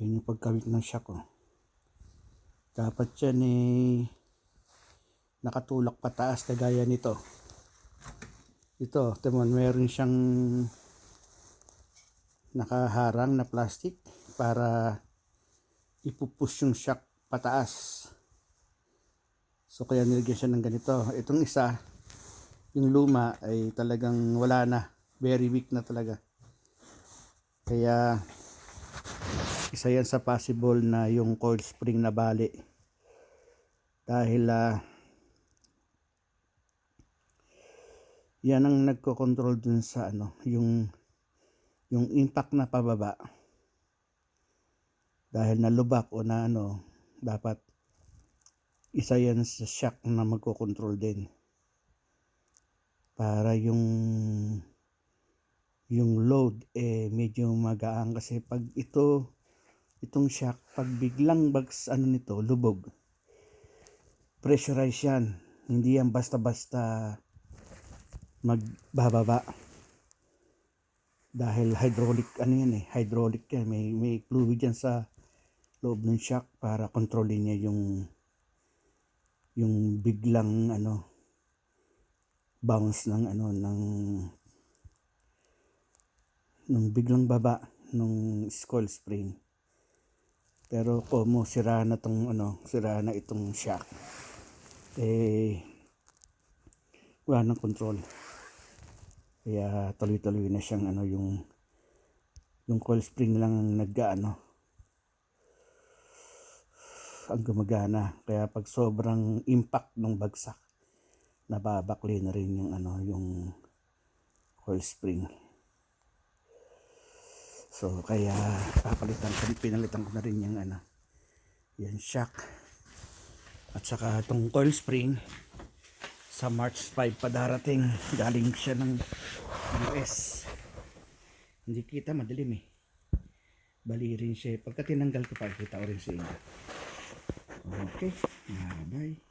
Yun yung pagkawit ng shock, oh. Dapat yan eh nakatulak pataas kagaya nito. Ito, timon, meron siyang nakaharang na plastic para ipupush yung shock pataas. So kaya nilagyan siya ng ganito. Itong isa, yung luma ay talagang wala na, very weak na talaga. Kaya isa yan sa possible na yung coil spring na bali. Dahil yan ang nagko-control dun sa yung impact na pababa. Dahil nalubak o na dapat isa yan sa shock na magko-control din. Para yung load medyo magaan, kasi pag itong shock, pag biglang nito lubog, pressurize yan, hindi yan basta-basta magbababa. Dahil hydraulic hydraulic yan, may fluid yan sa loob ng shock para kontrolin niya yung biglang bounce ng biglang baba ng coil spring. Pero kung sira na itong shock, wala nang control. Kaya tuloy-tuloy na siyang yung coil spring lang ang ang gumagana. Kaya pag sobrang impact ng bagsak, nababakli na rin yung coil spring. So kaya pinalitan ko na rin yung shock at saka itong coil spring. Sa March 5 pa darating, galing siya ng US. Hindi kita, madilim bali rin siya. Pagka tinanggal ko pa, kita ko rin sa inyo. Okay, bye.